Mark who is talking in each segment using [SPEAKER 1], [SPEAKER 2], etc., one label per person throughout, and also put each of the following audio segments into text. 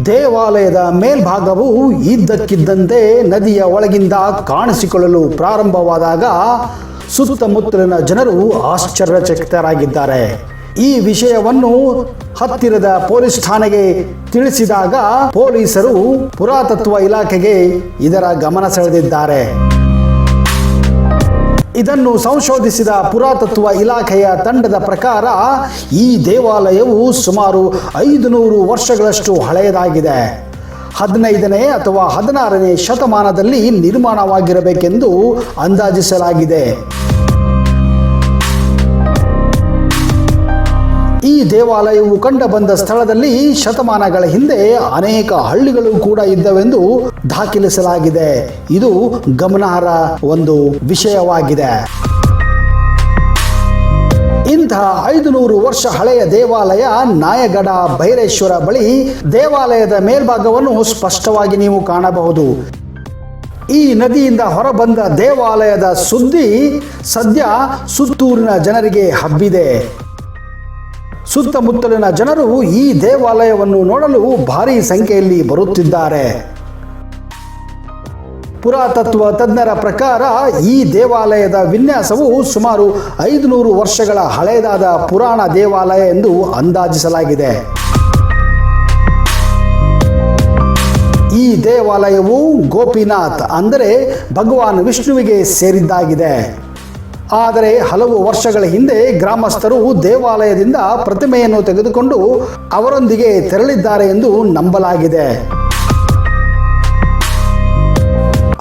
[SPEAKER 1] ದೇವಾಲಯದ ಮೇಲ್ಭಾಗವು ಇದ್ದಕ್ಕಿದ್ದಂತೆ ನದಿಯ ಒಳಗಿಂದ ಕಾಣಿಸಿಕೊಳ್ಳಲು ಪ್ರಾರಂಭವಾದಾಗ ಸುತ್ತಮುತ್ತಲಿನ ಜನರು ಆಶ್ಚರ್ಯಚಕಿತರಾಗಿದ್ದಾರೆ. ಈ ವಿಷಯವನ್ನು ಹತ್ತಿರದ ಪೊಲೀಸ್ ಠಾಣೆಗೆ ತಿಳಿಸಿದಾಗ ಪೊಲೀಸರು ಪುರಾತತ್ವ ಇಲಾಖೆಗೆ ಇದರ ಗಮನ ಸೆಳೆದಿದ್ದಾರೆ. ಇದನ್ನು ಸಂಶೋಧಿಸಿದ ಪುರಾತತ್ವ ಇಲಾಖೆಯ ತಂಡದ ಪ್ರಕಾರ ಈ ದೇವಾಲಯವು ಸುಮಾರು 500 ವರ್ಷಗಳಷ್ಟು ಹಳೆಯದಾಗಿದೆ. 15ನೇ ಅಥವಾ 16ನೇ ಶತಮಾನದಲ್ಲಿ ನಿರ್ಮಾಣವಾಗಿರಬೇಕೆಂದು ಅಂದಾಜಿಸಲಾಗಿದೆ. ಈ ದೇವಾಲಯವು ಕಂಡುಬಂದ ಸ್ಥಳದಲ್ಲಿ ಶತಮಾನಗಳ ಹಿಂದೆ ಅನೇಕ ಹಳ್ಳಿಗಳು ಕೂಡ ಇದ್ದವೆಂದು ದಾಖಲಿಸಲಾಗಿದೆ. ಇದು ಗಮನಾರ್ಹ ಒಂದು ವಿಷಯವಾಗಿದೆ. ಇಂತಹ 500 ವರ್ಷ ಹಳೆಯ ದೇವಾಲಯ ನಾಯಗಡ ಭೈರೇಶ್ವರ ಬಳಿ ದೇವಾಲಯದ ಮೇಲ್ಭಾಗವನ್ನು ಸ್ಪಷ್ಟವಾಗಿ ನೀವು ಕಾಣಬಹುದು. ಈ ನದಿಯಿಂದ ಹೊರಬಂದ ದೇವಾಲಯದ ಸುದ್ದಿ ಸದ್ಯ ಸುತ್ತೂರಿನ ಜನರಿಗೆ ಹಬ್ಬಿದೆ. ಸುತ್ತಮುತ್ತಲಿನ ಜನರು ಈ ದೇವಾಲಯವನ್ನು ನೋಡಲು ಭಾರೀ ಸಂಖ್ಯೆಯಲ್ಲಿ ಬರುತ್ತಿದ್ದಾರೆ. ಪುರಾತತ್ವ ತಜ್ಞರ ಪ್ರಕಾರ ಈ ದೇವಾಲಯದ ವಿನ್ಯಾಸವು ಸುಮಾರು 500 ವರ್ಷಗಳ ಹಳೆಯದಾದ ಪುರಾಣ ದೇವಾಲಯ ಎಂದು ಅಂದಾಜಿಸಲಾಗಿದೆ. ಈ ದೇವಾಲಯವು ಗೋಪಿನಾಥ್ ಅಂದರೆ ಭಗವಾನ್ ವಿಷ್ಣುವಿಗೆ ಸೇರಿದ್ದಾಗಿದೆ. ಆದರೆ ಹಲವು ವರ್ಷಗಳ ಹಿಂದೆ ಗ್ರಾಮಸ್ಥರು ದೇವಾಲಯದಿಂದ ಪ್ರತಿಮೆಯನ್ನು ತೆಗೆದುಕೊಂಡು ಅವರೊಂದಿಗೆ ತೆರಳಿದ್ದಾರೆ ಎಂದು ನಂಬಲಾಗಿದೆ.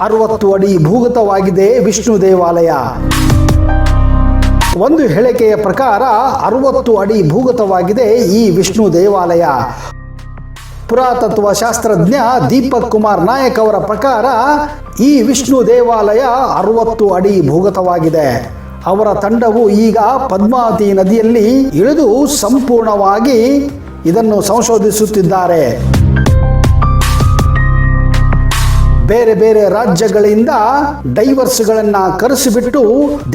[SPEAKER 1] 60 ಅಡಿ ಭೂಗತವಾಗಿದೆ ವಿಷ್ಣು ದೇವಾಲಯ. ಒಂದು ಹೇಳಿಕೆಯ ಪ್ರಕಾರ 60 ಅಡಿ ಭೂಗತವಾಗಿದೆ ಈ ವಿಷ್ಣು ದೇವಾಲಯ. ಪುರಾತತ್ವ ಶಾಸ್ತ್ರಜ್ಞ ದೀಪಕ್ ಕುಮಾರ್ ನಾಯಕ್ ಅವರ ಪ್ರಕಾರ ಈ ವಿಷ್ಣು ದೇವಾಲಯ 60 ಅಡಿ ಭೂಗತವಾಗಿದೆ. ಅವರ ತಂಡವು ಈಗ ಪದ್ಮಾವತಿ ನದಿಯಲ್ಲಿ ಇಳಿದು ಸಂಪೂರ್ಣವಾಗಿ ಇದನ್ನು ಸಂಶೋಧಿಸುತ್ತಿದ್ದಾರೆ. ಬೇರೆ ಬೇರೆ ರಾಜ್ಯಗಳಿಂದ ಡೈವರ್ಸ್ಗಳನ್ನು ಕರೆಸಿಬಿಟ್ಟು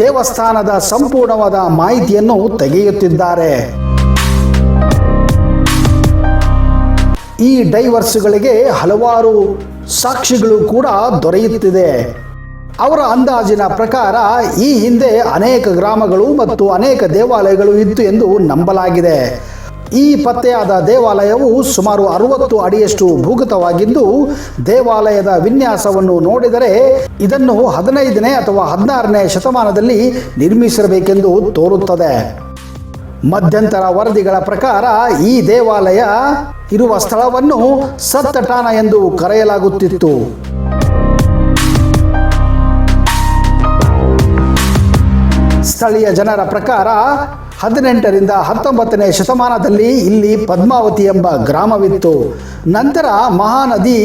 [SPEAKER 1] ದೇವಸ್ಥಾನದ ಸಂಪೂರ್ಣವಾದ ಮಾಹಿತಿಯನ್ನು ತೆಗೆಯುತ್ತಿದ್ದಾರೆ. ಈ ಡೈವರ್ಸ್ಗಳಿಗೆ ಹಲವಾರು ಸಾಕ್ಷಿಗಳು ಕೂಡ ದೊರೆಯುತ್ತಿದೆ. ಅವರ ಅಂದಾಜಿನ ಪ್ರಕಾರ ಈ ಹಿಂದೆ ಅನೇಕ ಗ್ರಾಮಗಳು ಮತ್ತು ಅನೇಕ ದೇವಾಲಯಗಳು ಇತ್ತು ಎಂದು ನಂಬಲಾಗಿದೆ. ಈ ಪತ್ತೆಯಾದ ದೇವಾಲಯವು ಸುಮಾರು 60 ಅಡಿಯಷ್ಟು ಭೂಗತವಾಗಿದ್ದು ದೇವಾಲಯದ ವಿನ್ಯಾಸವನ್ನು ನೋಡಿದರೆ ಇದನ್ನು 15ನೇ ಅಥವಾ 16ನೇ ಶತಮಾನದಲ್ಲಿ ನಿರ್ಮಿಸಿರಬೇಕೆಂದು ತೋರುತ್ತದೆ. ಮಧ್ಯಂತರ ವರದಿಗಳ ಪ್ರಕಾರ ಈ ದೇವಾಲಯ ಇರುವ ಸ್ಥಳವನ್ನು ಸತ್ತಟಾನ ಎಂದು ಕರೆಯಲಾಗುತ್ತಿತ್ತು. ಸ್ಥಳೀಯ ಜನರ ಪ್ರಕಾರ 18ರಿಂದ 19ನೇ ಶತಮಾನದಲ್ಲಿ ಇಲ್ಲಿ ಪದ್ಮಾವತಿ ಎಂಬ ಗ್ರಾಮವಿತ್ತು. ನಂತರ ಮಹಾನದಿ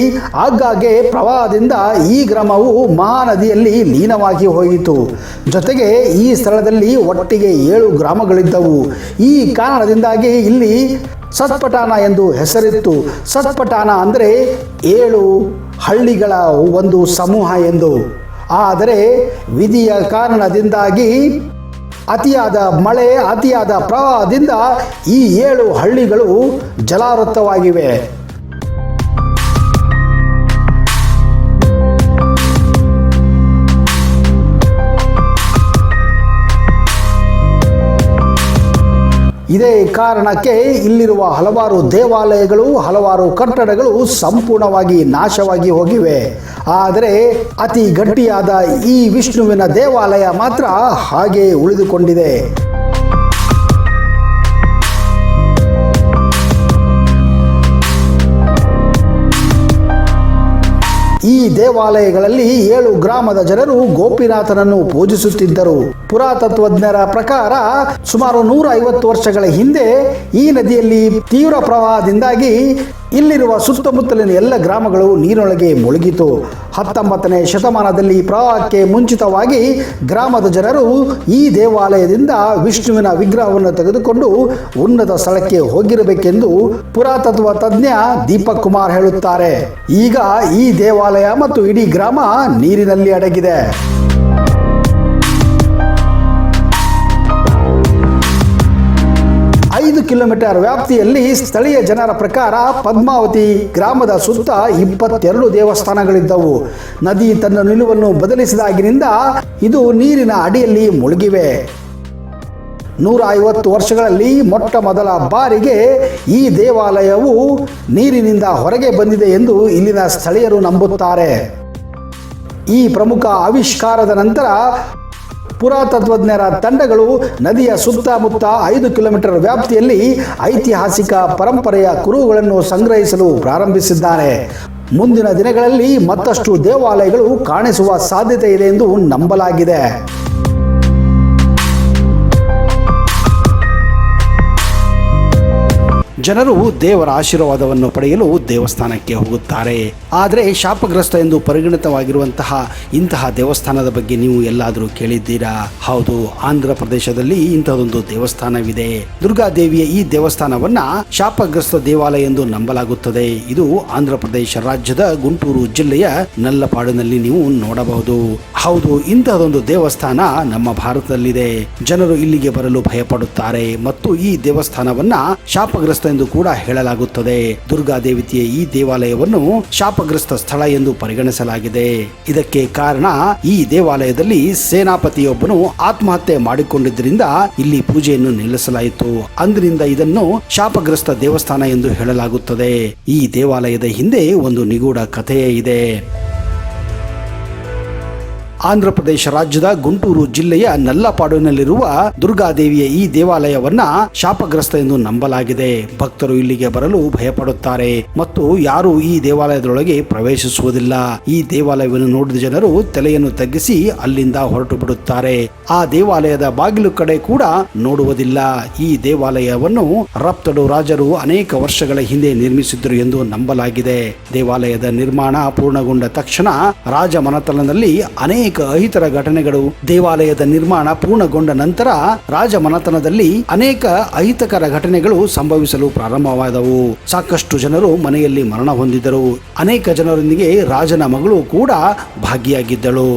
[SPEAKER 1] ಆಗಾಗ್ಗೆ ಪ್ರವಾಹದಿಂದ ಈ ಗ್ರಾಮವು ಮಹಾನದಿಯಲ್ಲಿ ಲೀನವಾಗಿ ಹೋಯಿತು. ಜೊತೆಗೆ ಈ ಸ್ಥಳದಲ್ಲಿ ಒಟ್ಟಿಗೆ 7 ಗ್ರಾಮಗಳಿದ್ದವು. ಈ ಕಾರಣದಿಂದಾಗಿ ಇಲ್ಲಿ ಸತ್ಪಟಾನ ಎಂದು ಹೆಸರಿತ್ತು. ಸತ್ಪಟಾನ ಅಂದರೆ 7 ಹಳ್ಳಿಗಳ ಒಂದು ಸಮೂಹ ಎಂದು. ಆದರೆ ವಿಧಿಯ ಕಾರಣದಿಂದಾಗಿ ಅತಿಯಾದ ಮಳೆ, ಅತಿಯಾದ ಪ್ರವಾಹದಿಂದ ಈ 7 ಹಳ್ಳಿಗಳು ಜಲಾವೃತವಾಗಿವೆ. ಇದೇ ಕಾರಣಕ್ಕೆ ಇಲ್ಲಿರುವ ಹಲವಾರು ದೇವಾಲಯಗಳು, ಹಲವಾರು ಕಟ್ಟಡಗಳು ಸಂಪೂರ್ಣವಾಗಿ ನಾಶವಾಗಿ ಹೋಗಿವೆ. ಆದರೆ ಅತಿ ಗಟ್ಟಿಯಾದ ಈ ವಿಷ್ಣುವಿನ ದೇವಾಲಯ ಮಾತ್ರ ಹಾಗೆ ಉಳಿದುಕೊಂಡಿದೆ. ಈ ದೇವಾಲಯಗಳಲ್ಲಿ 7 ಗ್ರಾಮದ ಜನರು ಗೋಪಿನಾಥನನ್ನು ಪೂಜಿಸುತ್ತಿದ್ದರು. ಪುರಾತತ್ವಜ್ಞರ ಪ್ರಕಾರ ಸುಮಾರು 150 ವರ್ಷಗಳ ಹಿಂದೆ ಈ ನದಿಯಲ್ಲಿ ತೀವ್ರ ಪ್ರವಾಹದಿಂದಾಗಿ ಇಲ್ಲಿರುವ ಸುತ್ತಮುತ್ತಲಿನ ಎಲ್ಲ ಗ್ರಾಮಗಳು ನೀರೊಳಗೆ ಮುಳುಗಿತು. 19ನೇ ಶತಮಾನದಲ್ಲಿ ಪ್ರವಾಹಕ್ಕೆ ಮುಂಚಿತವಾಗಿ ಗ್ರಾಮದ ಜನರು ಈ ದೇವಾಲಯದಿಂದ ವಿಷ್ಣುವಿನ ವಿಗ್ರಹವನ್ನು ತೆಗೆದುಕೊಂಡು ಉನ್ನತ ಸ್ಥಳಕ್ಕೆ ಹೋಗಿರಬೇಕೆಂದು ಪುರಾತತ್ವ ತಜ್ಞ ದೀಪಕ್ ಕುಮಾರ್ ಹೇಳುತ್ತಾರೆ. ಈಗ ಈ ದೇವಾಲಯ ಮತ್ತು ಇಡೀ ಗ್ರಾಮ ನೀರಿನಲ್ಲಿ ಅಡಗಿದೆ. 5 ಕಿಲೋಮೀಟರ್ ವ್ಯಾಪ್ತಿಯಲ್ಲಿ ಸ್ಥಳೀಯ ಜನರ ಪ್ರಕಾರ ಪದ್ಮಾವತಿ ಗ್ರಾಮದ ಸುತ್ತ 22 ದೇವಸ್ಥಾನಗಳಿದ್ದವು. ನದಿ ತನ್ನ ನಿಲುವನ್ನು ಬದಲಿಸಿದಾಗಿನಿಂದ ಇದು ನೀರಿನ ಅಡಿಯಲ್ಲಿ ಮುಳುಗಿವೆ. 150 ವರ್ಷಗಳಲ್ಲಿ ಮೊಟ್ಟ ಮೊದಲ ಬಾರಿಗೆ ಈ ದೇವಾಲಯವು ನೀರಿನಿಂದ ಹೊರಗೆ ಬಂದಿದೆ ಎಂದು ಇಲ್ಲಿನ ಸ್ಥಳೀಯರು ನಂಬುತ್ತಾರೆ. ಈ ಪ್ರಮುಖ ಆವಿಷ್ಕಾರದ ನಂತರ ಪುರಾತತ್ವಜ್ಞರ ತಂಡಗಳು ನದಿಯ ಸುತ್ತಮುತ್ತ 5 ಕಿಲೋಮೀಟರ್ ವ್ಯಾಪ್ತಿಯಲ್ಲಿ ಐತಿಹಾಸಿಕ ಪರಂಪರೆಯ ಕುರುಹುಗಳನ್ನು ಸಂಗ್ರಹಿಸಲು ಪ್ರಾರಂಭಿಸಿದ್ದಾರೆ. ಮುಂದಿನ ದಿನಗಳಲ್ಲಿ ಮತ್ತಷ್ಟು ದೇವಾಲಯಗಳು ಕಾಣಿಸುವ ಸಾಧ್ಯತೆ ಇದೆ ಎಂದು ನಂಬಲಾಗಿದೆ. ಜನರು ದೇವರ ಆಶೀರ್ವಾದವನ್ನು ಪಡೆಯಲು ದೇವಸ್ಥಾನಕ್ಕೆ ಹೋಗುತ್ತಾರೆ. ಆದರೆ ಶಾಪಗ್ರಸ್ತ ಎಂದು ಪರಿಗಣಿತವಾಗಿರುವಂತಹ ಇಂತಹ ದೇವಸ್ಥಾನದ ಬಗ್ಗೆ ನೀವು ಎಲ್ಲಾದರೂ ಕೇಳಿದ್ದೀರಾ? ಹೌದು, ಆಂಧ್ರ ಪ್ರದೇಶದಲ್ಲಿ ಇಂತಹದೊಂದು ದೇವಸ್ಥಾನವಿದೆ. ದುರ್ಗಾದೇವಿಯ ಈ ದೇವಸ್ಥಾನವನ್ನ ಶಾಪಗ್ರಸ್ತ ದೇವಾಲಯ ಎಂದು ನಂಬಲಾಗುತ್ತದೆ. ಇದು ಆಂಧ್ರ ಪ್ರದೇಶ ರಾಜ್ಯದ ಗುಂಟೂರು ಜಿಲ್ಲೆಯ ನಲ್ಲಪಾಡಿನಲ್ಲಿ ನೀವು ನೋಡಬಹುದು. ಹೌದು, ಇಂತಹದೊಂದು ದೇವಸ್ಥಾನ ನಮ್ಮ ಭಾರತದಲ್ಲಿದೆ. ಜನರು ಇಲ್ಲಿಗೆ ಬರಲು ಭಯಪಡುತ್ತಾರೆ ಮತ್ತು ಈ ದೇವಸ್ಥಾನವನ್ನ ಶಾಪಗ್ರಸ್ತ ಎಂದು ಕೂಡ ಹೇಳಲಾಗುತ್ತದೆ. ದುರ್ಗಾದೇವಿಯ ಈ ದೇವಾಲಯವನ್ನು ಶಾಪಗ್ರಸ್ತ ಸ್ಥಳ ಎಂದು ಪರಿಗಣಿಸಲಾಗಿದೆ. ಇದಕ್ಕೆ ಕಾರಣ ಈ ದೇವಾಲಯದಲ್ಲಿ ಸೇನಾಪತಿಯೊಬ್ಬನು ಆತ್ಮಹತ್ಯೆ ಮಾಡಿಕೊಂಡಿದ್ದರಿಂದ ಇಲ್ಲಿ ಪೂಜೆಯನ್ನು ನಿಲ್ಲಿಸಲಾಯಿತು. ಅಂದಿನಿಂದ ಇದನ್ನು ಶಾಪಗ್ರಸ್ತ ದೇವಸ್ಥಾನ ಎಂದು ಹೇಳಲಾಗುತ್ತದೆ. ಈ ದೇವಾಲಯದ ಹಿಂದೆ ಒಂದು ನಿಗೂಢ ಕಥೆಯೇ ಇದೆ. ಆಂಧ್ರ ಪ್ರದೇಶ ರಾಜ್ಯದ ಗುಂಟೂರು ಜಿಲ್ಲೆಯ ನಲ್ಲಪಾಡಿನಲ್ಲಿರುವ ದುರ್ಗಾದೇವಿಯ ಈ ದೇವಾಲಯವನ್ನ ಶಾಪಗ್ರಸ್ತ ಎಂದು ನಂಬಲಾಗಿದೆ. ಭಕ್ತರು ಇಲ್ಲಿಗೆ ಬರಲು ಭಯಪಡುತ್ತಾರೆ ಮತ್ತು ಯಾರು ಈ ದೇವಾಲಯದೊಳಗೆ ಪ್ರವೇಶಿಸುವುದಿಲ್ಲ. ಈ ದೇವಾಲಯವನ್ನು ನೋಡಿದ ಜನರು ತಲೆಯನ್ನು ತಗ್ಗಿಸಿ ಅಲ್ಲಿಂದ ಹೊರಟು ಬಿಡುತ್ತಾರೆ. ಆ ದೇವಾಲಯದ ಬಾಗಿಲು ಕಡೆ ಕೂಡ ನೋಡುವುದಿಲ್ಲ. ಈ ದೇವಾಲಯವನ್ನು ರಪ್ತಡು ರಾಜರು ಅನೇಕ ವರ್ಷಗಳ ಹಿಂದೆ ನಿರ್ಮಿಸಿದ್ರು ಎಂದು ನಂಬಲಾಗಿದೆ. ದೇವಾಲಯದ ನಿರ್ಮಾಣ ಪೂರ್ಣಗೊಂಡ ತಕ್ಷಣ ರಾಜ ಮನೆತನದಲ್ಲಿ ಅನೇಕ ಅಹಿತರ ಘಟನೆಗಳು ದೇವಾಲಯದ ನಿರ್ಮಾಣ ಪೂರ್ಣಗೊಂಡ ನಂತರ ರಾಜಮನೆತನದಲ್ಲಿ ಅನೇಕ ಅಹಿತಕರ ಘಟನೆಗಳು ಸಂಭವಿಸಲು ಪ್ರಾರಂಭವಾದವು. ಸಾಕಷ್ಟು ಜನರು ಮನೆಯಲ್ಲಿ ಮರಣ ಹೊಂದಿದರು. ಅನೇಕ ಜನರೊಂದಿಗೆ ರಾಜನ ಮಗಳು ಕೂಡ ಭಾಗಿಯಾಗಿದ್ದಳು.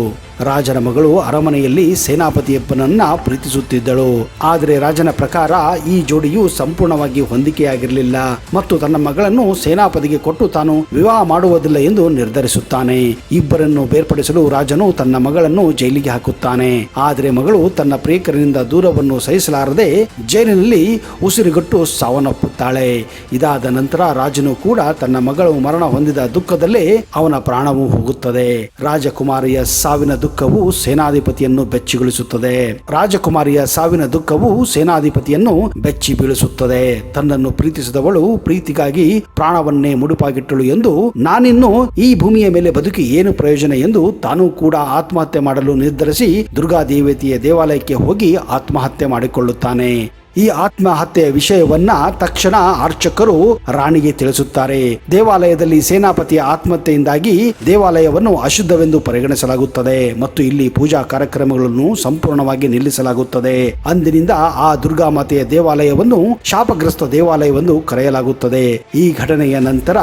[SPEAKER 1] ರಾಜನ ಮಗಳು ಅರಮನೆಯಲ್ಲಿ ಸೇನಾಪತಿಯಪ್ಪನನ್ನ ಪ್ರೀತಿಸುತ್ತಿದ್ದಳು. ಆದರೆ ರಾಜನ ಪ್ರಕಾರ ಈ ಜೋಡಿಯು ಸಂಪೂರ್ಣವಾಗಿ ಹೊಂದಿಕೆಯಾಗಿರಲಿಲ್ಲ ಮತ್ತು ತನ್ನ ಮಗಳನ್ನು ಸೇನಾಪತಿಗೆ ಕೊಟ್ಟು ತಾನು ವಿವಾಹ ಮಾಡುವುದಿಲ್ಲ ಎಂದು ನಿರ್ಧರಿಸುತ್ತಾನೆ. ಇಬ್ಬರನ್ನು ಬೇರ್ಪಡಿಸಲು ರಾಜನು ತನ್ನ ಮಗಳನ್ನು ಜೈಲಿಗೆ ಹಾಕುತ್ತಾನೆ. ಆದರೆ ಮಗಳು ತನ್ನ ಪ್ರಿಯಕರನಿಂದ ದೂರವನ್ನು ಸಹಿಸಲಾರದೆ ಜೈಲಿನಲ್ಲಿ ಉಸಿರುಗಟ್ಟು ಸಾವನ್ನಪ್ಪುತ್ತಾಳೆ. ಇದಾದ ನಂತರ ರಾಜನು ಕೂಡ ತನ್ನ ಮಗಳು ಮರಣ ಹೊಂದಿದ ದುಃಖದಲ್ಲೇ ಅವನ ಪ್ರಾಣವೂ ಹೋಗುತ್ತದೆ. ರಾಜಕುಮಾರಿಯ ಸಾವಿನ ದುಃಖವು ಸೇನಾಧಿಪತಿಯನ್ನು ಬೆಚ್ಚಿಗೊಳಿಸುತ್ತದೆ. ರಾಜಕುಮಾರಿಯ ಸಾವಿನ ದುಃಖವು ಸೇನಾಧಿಪತಿಯನ್ನು ಬೆಚ್ಚಿ ಬೀಳಿಸುತ್ತದೆ. ತನ್ನನ್ನು ಪ್ರೀತಿಸಿದವಳು ಪ್ರೀತಿಗಾಗಿ ಪ್ರಾಣವನ್ನೇ ಮುಡುಪಾಗಿಟ್ಟಳು ಎಂದು ನಾನಿನ್ನು ಈ ಭೂಮಿಯ ಮೇಲೆ ಬದುಕಿ ಏನು ಪ್ರಯೋಜನ ಎಂದು ತಾನೂ ಕೂಡ ಆತ್ಮಹತ್ಯೆ ಮಾಡಲು ನಿರ್ಧರಿಸಿ ದುರ್ಗಾದೇವತೆಯ ದೇವಾಲಯಕ್ಕೆ ಹೋಗಿ ಆತ್ಮಹತ್ಯೆ ಮಾಡಿಕೊಳ್ಳುತ್ತಾನೆ. ಈ ಆತ್ಮಹತ್ಯೆಯ ವಿಷಯವನ್ನ ತಕ್ಷಣ ಅರ್ಚಕರು ರಾಣಿಗೆ ತಿಳಿಸುತ್ತಾರೆ. ದೇವಾಲಯದಲ್ಲಿ ಸೇನಾಪತಿಯ ಆತ್ಮಹತ್ಯೆಯಿಂದಾಗಿ ದೇವಾಲಯವನ್ನು ಅಶುದ್ಧವೆಂದು ಪರಿಗಣಿಸಲಾಗುತ್ತದೆ ಮತ್ತು ಇಲ್ಲಿ ಪೂಜಾ ಕಾರ್ಯಕ್ರಮಗಳನ್ನು ಸಂಪೂರ್ಣವಾಗಿ ನಿಲ್ಲಿಸಲಾಗುತ್ತದೆ. ಅಂದಿನಿಂದ ಆ ದುರ್ಗಾಮಾತೆಯ ದೇವಾಲಯವನ್ನು ಶಾಪಗ್ರಸ್ತ ದೇವಾಲಯವೆಂದು ಕರೆಯಲಾಗುತ್ತದೆ. ಈ ಘಟನೆಯ ನಂತರ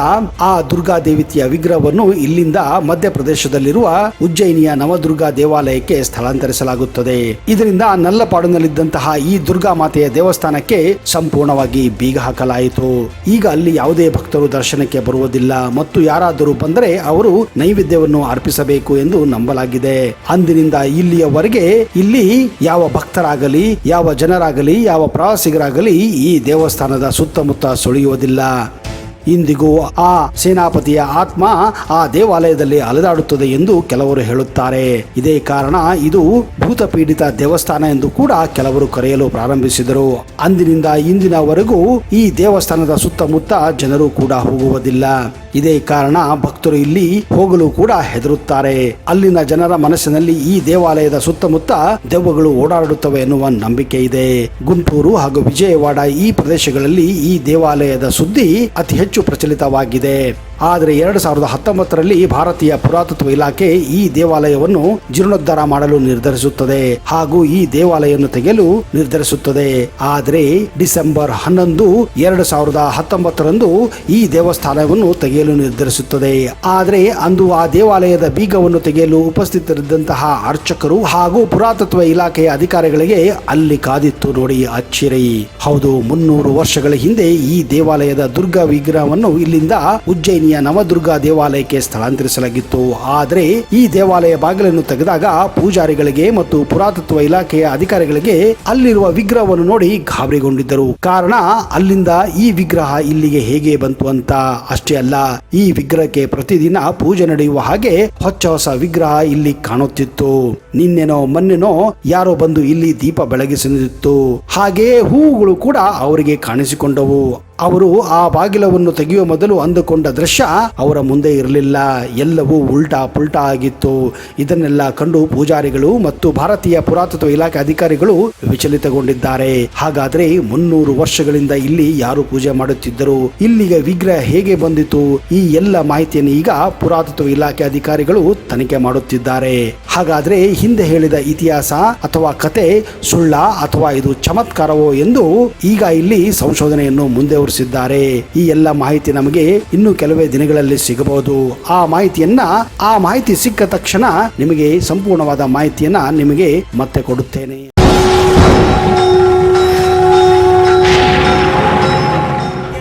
[SPEAKER 1] ಆ ದುರ್ಗಾದೇವಿಯ ವಿಗ್ರಹವನ್ನು ಇಲ್ಲಿಂದ ಮಧ್ಯಪ್ರದೇಶದಲ್ಲಿರುವ ಉಜ್ಜಯಿನಿಯ ನವದುರ್ಗಾ ದೇವಾಲಯಕ್ಕೆ ಸ್ಥಳಾಂತರಿಸಲಾಗುತ್ತದೆ. ಇದರಿಂದ ನಲ್ಲಪಾಡಿನಲ್ಲಿದ್ದಂತಹ ಈ ದುರ್ಗಾಮಾತೆಯ ದೇವಸ್ಥಾನಕ್ಕೆ ಸಂಪೂರ್ಣವಾಗಿ ಬೀಗ ಹಾಕಲಾಯಿತು. ಈಗ ಅಲ್ಲಿ ಯಾವುದೇ ಭಕ್ತರು ದರ್ಶನಕ್ಕೆ ಬರುವುದಿಲ್ಲ ಮತ್ತು ಯಾರಾದರೂ ಬಂದರೆ ಅವರು ನೈವೇದ್ಯವನ್ನು ಅರ್ಪಿಸಬೇಕು ಎಂದು ನಂಬಲಾಗಿದೆ. ಅಂದಿನಿಂದ ಇಲ್ಲಿಯವರೆಗೆ ಇಲ್ಲಿ ಯಾವ ಭಕ್ತರಾಗಲಿ, ಯಾವ ಜನರಾಗಲಿ, ಯಾವ ಪ್ರವಾಸಿಗರಾಗಲಿ ಈ ದೇವಸ್ಥಾನದ ಸುತ್ತಮುತ್ತ ಸುಳಿಯುವುದಿಲ್ಲ. ಇಂದಿಗೂ ಆ ಸೇನಾಪತಿಯ ಆತ್ಮ ಆ ದೇವಾಲಯದಲ್ಲಿ ಅಲೆದಾಡುತ್ತದೆ ಎಂದು ಕೆಲವರು ಹೇಳುತ್ತಾರೆ. ಇದೇ ಕಾರಣ ಇದು ಭೂತಪೀಡಿತ ದೇವಸ್ಥಾನ ಎಂದು ಕೂಡ ಕೆಲವರು ಕರೆಯಲು ಪ್ರಾರಂಭಿಸಿದರು. ಅಂದಿನಿಂದ ಇಂದಿನವರೆಗೂ ಈ ದೇವಸ್ಥಾನದ ಸುತ್ತಮುತ್ತ ಜನರು ಕೂಡ ಹೋಗುವುದಿಲ್ಲ. ಇದೇ ಕಾರಣ ಭಕ್ತರು ಇಲ್ಲಿ ಹೋಗಲು ಕೂಡ ಹೆದರುತ್ತಾರೆ. ಅಲ್ಲಿನ ಜನರ ಮನಸ್ಸಿನಲ್ಲಿ ಈ ದೇವಾಲಯದ ಸುತ್ತಮುತ್ತ ದೆವ್ವಗಳು ಓಡಾಡುತ್ತವೆ ಎನ್ನುವ ನಂಬಿಕೆ ಇದೆ. ಗುಂಟೂರು ಹಾಗೂ ವಿಜಯವಾಡ ಈ ಪ್ರದೇಶಗಳಲ್ಲಿ ಈ ದೇವಾಲಯದ ಸುದ್ದಿ ಅತಿ ಹೆಚ್ಚು ಪ್ರಚಲಿತವಾಗಿದೆ. ಆದರೆ 2019ರಲ್ಲಿ ಭಾರತೀಯ ಪುರಾತತ್ವ ಇಲಾಖೆ ಈ ದೇವಾಲಯವನ್ನು ಜೀರ್ಣೋದ್ಧಾರ ಮಾಡಲು ನಿರ್ಧರಿಸುತ್ತದೆ ಹಾಗೂ ಈ ದೇವಾಲಯವನ್ನು ತೆಗೆಯಲು ನಿರ್ಧರಿಸುತ್ತದೆ. ಆದರೆ ಡಿಸೆಂಬರ್ 11, 2019ರಂದು ಈ ದೇವಸ್ಥಾನವನ್ನು ತೆಗೆಯಲು ನಿರ್ಧರಿಸುತ್ತದೆ. ಆದರೆ ಅಂದು ಆ ದೇವಾಲಯದ ಬೀಗವನ್ನು ತೆಗೆಯಲು ಉಪಸ್ಥಿತರಿದ್ದಂತಹ ಅರ್ಚಕರು ಹಾಗೂ ಪುರಾತತ್ವ ಇಲಾಖೆಯ ಅಧಿಕಾರಿಗಳಿಗೆ ಅಲ್ಲಿ ಕಾದಿತ್ತು ನೋಡಿ ಅಚ್ಚರಿ. ಹೌದು, 300 ವರ್ಷಗಳ ಹಿಂದೆ ಈ ದೇವಾಲಯದ ದುರ್ಗಾ ವಿಗ್ರಹವನ್ನು ಇಲ್ಲಿಂದ ಉಜ್ಜಯಿನಿಯ ನವದುರ್ಗಾ ದೇವಾಲಯಕ್ಕೆ ಸ್ಥಳಾಂತರಿಸಲಾಗಿತ್ತು. ಆದರೆ ಈ ದೇವಾಲಯ ಬಾಗಿಲನ್ನು ತೆಗೆದಾಗ ಪೂಜಾರಿಗಳಿಗೆ ಮತ್ತು ಪುರಾತತ್ವ ಇಲಾಖೆಯ ಅಧಿಕಾರಿಗಳಿಗೆ ಅಲ್ಲಿರುವ ವಿಗ್ರಹವನ್ನು ನೋಡಿ ಗಾಬರಿಗೊಂಡಿದ್ದರು. ಕಾರಣ ಅಲ್ಲಿಂದ ಈ ವಿಗ್ರಹ ಇಲ್ಲಿಗೆ ಹೇಗೆ ಬಂತು ಅಂತ. ಅಷ್ಟೇ ಅಲ್ಲ, ಈ ವಿಗ್ರಹಕ್ಕೆ ಪ್ರತಿದಿನ ಪೂಜೆ ನಡೆಯುವ ಹಾಗೆ ಹೊಸ ವಿಗ್ರಹ ಇಲ್ಲಿ ಕಾಣುತ್ತಿತ್ತು. ನಿನ್ನೆನೋ ಮೊನ್ನೆನೋ ಯಾರೋ ಬಂದು ಇಲ್ಲಿ ದೀಪ ಬೆಳಗಿಸಿತ್ತು. ಹಾಗೆಯೇ ಹೂವುಗಳು ಕೂಡ ಅವರಿಗೆ ಕಾಣಿಸಿಕೊಂಡವು. ಅವರು ಆ ಬಾಗಿಲವನ್ನು ತೆಗೆಯುವ ಮೊದಲು ಅಂದುಕೊಂಡ ದೃಶ್ಯ ಅವರ ಮುಂದೆ ಇರಲಿಲ್ಲ. ಎಲ್ಲವೂ ಉಲ್ಟಾ ಪುಲ್ಟಾ ಆಗಿತ್ತು. ಇದನ್ನೆಲ್ಲ ಕಂಡು ಪೂಜಾರಿಗಳು ಮತ್ತು ಭಾರತೀಯ ಪುರಾತತ್ವ ಇಲಾಖೆ ಅಧಿಕಾರಿಗಳು ವಿಚಲಿತಗೊಂಡಿದ್ದಾರೆ. ಹಾಗಾದ್ರೆ 300 ವರ್ಷಗಳಿಂದ ಇಲ್ಲಿ ಯಾರು ಪೂಜೆ ಮಾಡುತ್ತಿದ್ದರು? ಇಲ್ಲಿಗೆ ವಿಗ್ರಹ ಹೇಗೆ ಬಂದಿತು? ಈ ಎಲ್ಲ ಮಾಹಿತಿಯನ್ನು ಈಗ ಪುರಾತತ್ವ ಇಲಾಖೆ ಅಧಿಕಾರಿಗಳು ತನಿಖೆ ಮಾಡುತ್ತಿದ್ದಾರೆ. ಹಾಗಾದ್ರೆ ಹಿಂದೆ ಹೇಳಿದ ಇತಿಹಾಸ ಅಥವಾ ಕತೆ ಸುಳ್ಳ ಅಥವಾ ಇದು ಚಮತ್ಕಾರವೋ ಎಂದು ಈಗ ಇಲ್ಲಿ ಸಂಶೋಧನೆಯನ್ನು ಮುಂದುವರಿಸಿದ್ದಾರೆ. ಈ ಎಲ್ಲ ಮಾಹಿತಿ ನಮಗೆ ಇನ್ನು ಕೆಲವೇ ದಿನಗಳಲ್ಲಿ ಸಿಗಬಹುದು. ಆ ಮಾಹಿತಿ ಸಿಕ್ಕ ತಕ್ಷಣ ನಿಮಗೆ ಸಂಪೂರ್ಣವಾದ ಮಾಹಿತಿಯನ್ನ ನಿಮಗೆ ಮತ್ತೆ ಕೊಡುತ್ತೇನೆ.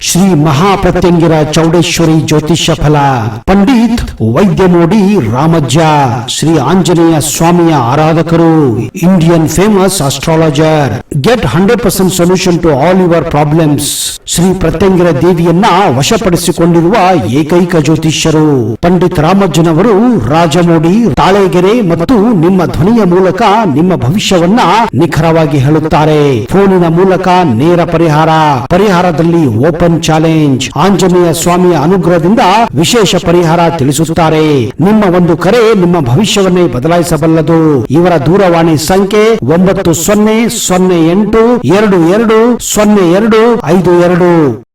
[SPEAKER 1] ಶ್ರೀ ಮಹಾಪ್ರತ್ಯಂಗಿರ ಚೌಡೇಶ್ವರಿ ಜ್ಯೋತಿಷ್ಯ ಫಲ, ಪಂಡಿತ್ ವೈದ್ಯಮೋಡಿ ರಾಮಜ್ಜ, ಶ್ರೀ ಆಂಜನೇಯ ಸ್ವಾಮಿಯ ಆರಾಧಕರು, Indian famous astrologer. Get 100% solution to all your problems. Shri Pratyangira ದೇವಿಯನ್ನ ವಶಪಡಿಸಿಕೊಂಡಿರುವ ಏಕೈಕ ಜ್ಯೋತಿಷ್ಯರು ಪಂಡಿತ್ ರಾಮಜ್ಜನವರು ರಾಜಮೋಡಿ, ತಾಳೆಗೆರೆ ಮತ್ತು ನಿಮ್ಮ ಧ್ವನಿಯ ಮೂಲಕ ನಿಮ್ಮ ಭವಿಷ್ಯವನ್ನ ನಿಖರವಾಗಿ ಹೇಳುತ್ತಾರೆ. ಫೋನಿನ ಮೂಲಕ ನೇರ ಪರಿಹಾರದಲ್ಲಿ ಓಪನ್ ಚಾಲೆಂಜ್. ಆಂಜನೇಯ ಸ್ವಾಮಿಯ ಅನುಗ್ರಹದಿಂದ ವಿಶೇಷ ಪರಿಹಾರ ತಿಳಿಸುತ್ತಾರೆ. ನಿಮ್ಮ ಒಂದು ಕರೆ ನಿಮ್ಮ ಭವಿಷ್ಯವನ್ನೇ ಬದಲಾಯಿಸಬಲ್ಲದು. ಇವರ ದೂರವಾಣಿ ಸಂಖ್ಯೆ 9008220252.